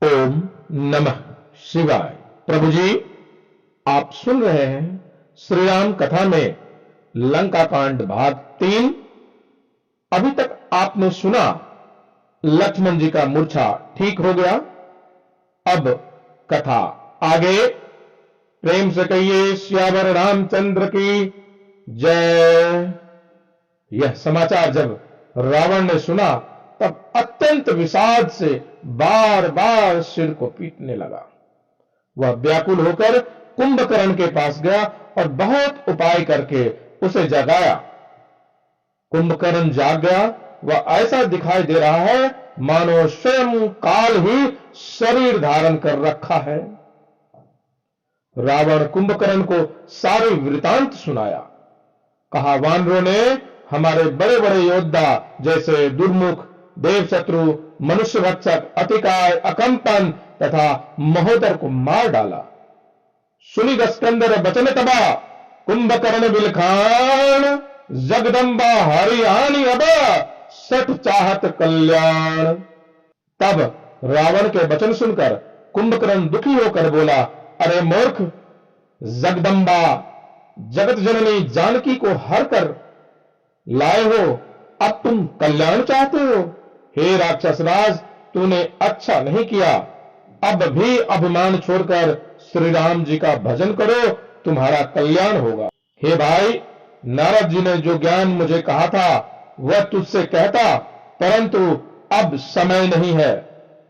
ओम नमः शिवाय। प्रभु जी, आप सुन रहे हैं श्री राम कथा में लंका कांड भाग 3। अभी तक आपने सुना लक्ष्मण जी का मूर्छा ठीक हो गया। अब कथा आगे। प्रेम से कहिए सियावर रामचंद्र की जय। यह समाचार जब रावण ने सुना तब अत्यंत विषाद से बार बार सिर को पीटने लगा। वह व्याकुल होकर कुंभकर्ण के पास गया और बहुत उपाय करके उसे जगाया। कुंभकर्ण जाग गया। वह ऐसा दिखाई दे रहा है मानो स्वयं काल ही शरीर धारण कर रखा है। रावण कुंभकर्ण को सारी वृतांत सुनाया। कहा, वानरों ने हमारे बड़े बड़े योद्धा जैसे दुर्मुख, देवशत्रु, मनुष्य भक्षक, अतिकाय, अकंपन तथा महोदर को मार डाला। सुनी स्कंदर बचन तबा, कुंभकर्ण बिलखान, जगदम्बा हरियाणी अब सठ चाहत कल्याण। तब रावण के वचन सुनकर कुंभकर्ण दुखी होकर बोला, अरे मूर्ख, जगदम्बा जगत जननी जानकी को हर कर लाए हो, अब तुम कल्याण चाहते हो। हे राक्षस राज, तूने अच्छा नहीं किया। अब भी अभिमान छोड़कर श्री राम जी का भजन करो, तुम्हारा कल्याण होगा। हे भाई, नारद जी ने जो ज्ञान मुझे कहा था वह तुझसे कहता, परंतु अब समय नहीं है।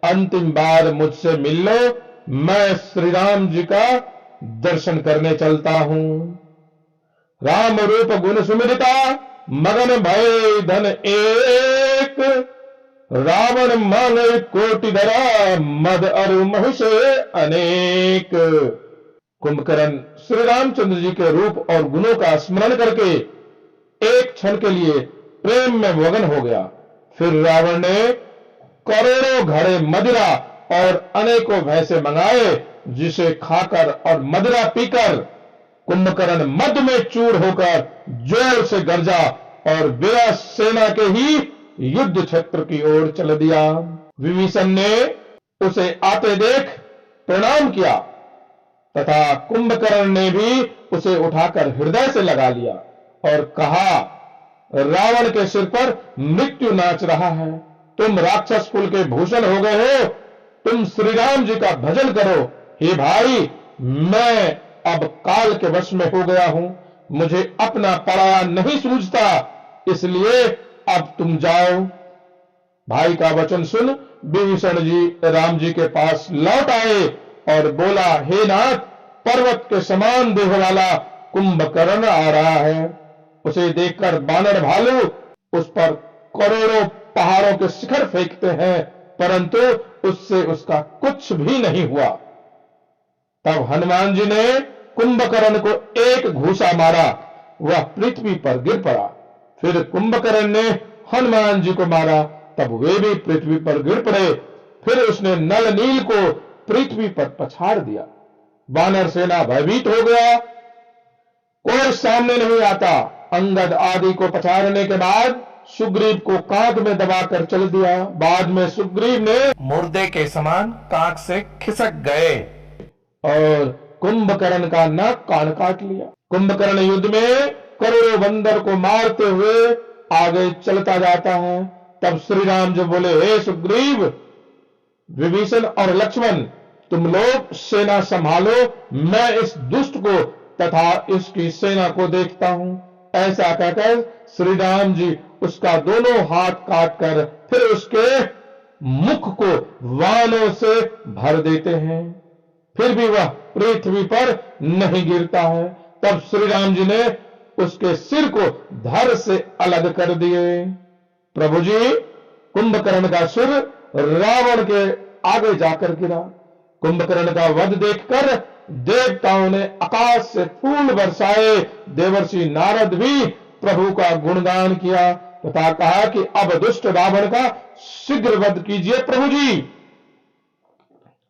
अंतिम बार मुझसे मिल लो, मैं श्री राम जी का दर्शन करने चलता हूं। राम रूप गुण सुमिरता, मगन भय धन एक, रावण मान कोटि धरा, मद अरु महिषे अनेक। कुंभकर्ण श्री रामचंद्र जी के रूप और गुणों का स्मरण करके एक क्षण के लिए प्रेम में मगन हो गया। फिर रावण ने करोड़ों घड़े मदिरा और अनेकों भैंसे मंगाए, जिसे खाकर और मदिरा पीकर कुंभकर्ण मद में चूर होकर जोर से गरजा और विराट सेना के ही युद्ध क्षेत्र की ओर चल दिया। विभीषण ने उसे आते देख प्रणाम किया तथा कुंभकर्ण ने भी उसे उठाकर हृदय से लगा लिया और कहा, रावण के सिर पर मृत्यु नाच रहा है। तुम राक्षस कुल के भूषण हो गए हो, तुम श्री राम जी का भजन करो। हे भाई, मैं अब काल के वश में हो गया हूं, मुझे अपना पराया नहीं सूझता, इसलिए अब तुम जाओ। भाई का वचन सुन विभीषण जी राम जी के पास लौट आए और बोला, हे नाथ, पर्वत के समान देह वाला कुंभकर्ण आ रहा है। उसे देखकर बानर भालू उस पर करोड़ों पहाड़ों के शिखर फेंकते हैं, परंतु उससे उसका कुछ भी नहीं हुआ। तब हनुमान जी ने कुंभकर्ण को एक घूसा मारा, वह पृथ्वी पर गिर पड़ा। फिर कुंभकर्ण ने हनुमान जी को मारा, तब वे भी पृथ्वी पर गिर पड़े। फिर उसने नल नील को पृथ्वी पर पछाड़ दिया। वानर सेना भयभीत हो गया, कोई सामने नहीं आता। अंगद आदि को पछाड़ने के बाद सुग्रीव को कांध में दबाकर चल दिया। बाद में सुग्रीव ने मुर्दे के समान कांख से खिसक गए और कुंभकर्ण का नाक कान काट लिया। कुंभकर्ण युद्ध में करोड़ों बंदर को मारते हुए आगे चलता जाता है। तब श्री राम जो बोले, हे सुग्रीव, विभीषण और लक्ष्मण, तुम लोग सेना संभालो, मैं इस दुष्ट को तथा इसकी सेना को देखता हूं। ऐसा कहकर श्री राम जी उसका दोनों हाथ काटकर फिर उसके मुख को वालों से भर देते हैं, फिर भी वह पृथ्वी पर नहीं गिरता है। तब श्री राम जी ने उसके सिर को धड़ से अलग कर दिए। प्रभु जी, कुंभकर्ण का सिर रावण के आगे जाकर गिरा। कुंभकर्ण का वध देखकर देवताओं ने आकाश से फूल बरसाए। देवर्षि नारद भी प्रभु का गुणगान किया तथा कहा कि अब दुष्ट रावण का शीघ्र वध कीजिए प्रभु जी।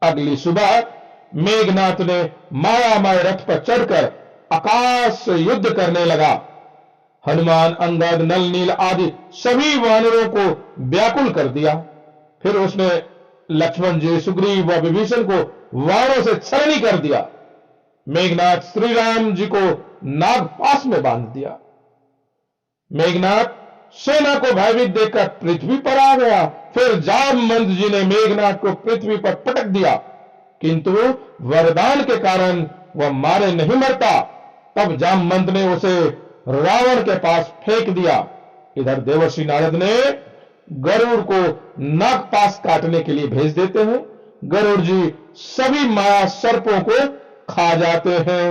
अगली सुबह मेघनाथ ने मायामय रथ पर चढ़कर आकाश से युद्ध करने लगा। हनुमान, अंगद, नल नील आदि सभी वानरों को व्याकुल कर दिया। फिर उसने लक्ष्मण जी, सुग्रीव व विभीषण को वाणों से छलनी कर दिया। मेघनाथ श्री राम जी को नागपाश में बांध दिया। मेघनाथ सेना को भयभीत देखकर पृथ्वी पर आ गया। फिर जामवंत जी ने मेघनाथ को पृथ्वी पर पटक दिया, किंतु वरदान के कारण वह मारे नहीं मरता। तब जामवंत ने उसे रावण के पास फेंक दिया। इधर देवर्षि नारद ने गरुड़ को नागपाश काटने के लिए भेज देते हैं। गरुड़ जी सभी माया सर्पों को खा जाते हैं।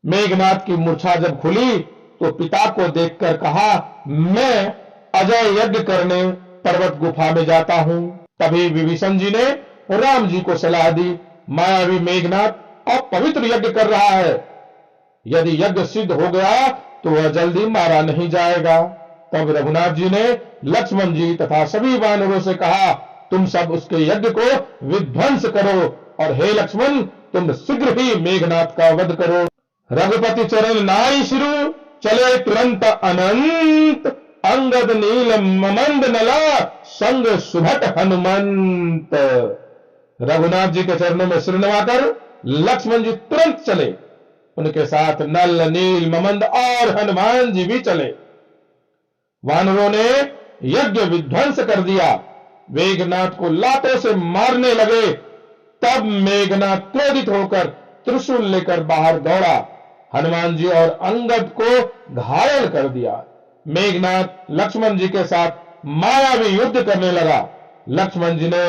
मेघनाथ की मूर्छा जब खुली तो पिता को देखकर कहा, मैं अजय यज्ञ करने पर्वत गुफा में जाता हूं। तभी विभीषण जी ने राम जी को सलाह दी, मायावी मेघनाथ अपवित्र यज्ञ कर रहा है। यदि यज्ञ सिद्ध हो गया तो वह जल्दी मारा नहीं जाएगा। तब रघुनाथ जी ने लक्ष्मण जी तथा सभी वानरों से कहा, तुम सब उसके यज्ञ को विध्वंस करो और हे लक्ष्मण, तुम शीघ्र ही मेघनाथ का वध करो। रघुपति चरण नाई शिरु, चले तुरंत अनंत, अंगद नील ममंद नला, संग सुभट हनुमंत। रघुनाथ जी के चरणों में सिर नवाकर लक्ष्मण जी तुरंत चले। उनके साथ नल, नील, ममंद और हनुमान जी भी चले। वानरों ने यज्ञ विध्वंस कर दिया। मेघनाथ को लातों से मारने लगे। तब मेघनाथ क्रोधित होकर त्रिशूल लेकर बाहर दौड़ा, हनुमान जी और अंगद को घायल कर दिया। मेघनाथ लक्ष्मण जी के साथ मायावी युद्ध करने लगा। लक्ष्मण जी ने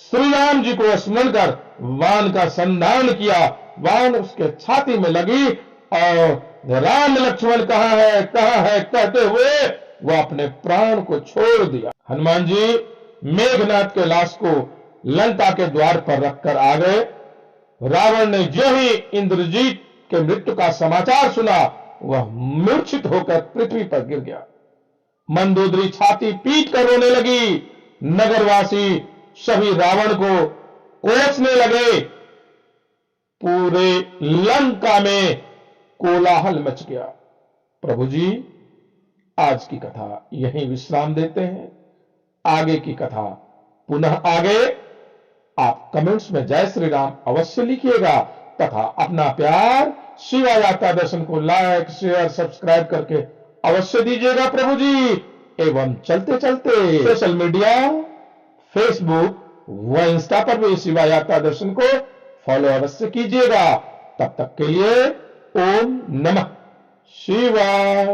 श्री राम जी को स्मरण कर वान का संधान किया। वान उसके छाती में लगी और राम लक्ष्मण कहां है कहते हुए वह अपने प्राण को छोड़ दिया। हनुमान जी मेघनाथ के लाश को लंका के द्वार पर रखकर आ गए। रावण ने जो ही इंद्रजीत के मृत्यु का समाचार सुना, वह मूर्छित होकर पृथ्वी पर गिर गया। मंदोदरी छाती पीट कर रोने लगी। नगरवासी सभी रावण को कोसने लगे। पूरे लंका में कोलाहल मच गया। प्रभु जी, आज की कथा यहीं विश्राम देते हैं। आगे की कथा पुनः आगे। आप कमेंट्स में जय श्री राम अवश्य लिखिएगा तथा अपना प्यार शिवा यात्रा दर्शन को लाइक, शेयर, सब्सक्राइब करके अवश्य दीजिएगा प्रभु जी। एवं चलते चलते सोशल मीडिया फेसबुक व इंस्टा पर भी शिवा यात्रा दर्शन को फॉलो अवश्य कीजिएगा। तब तक के लिए ओम नमः शिवाय।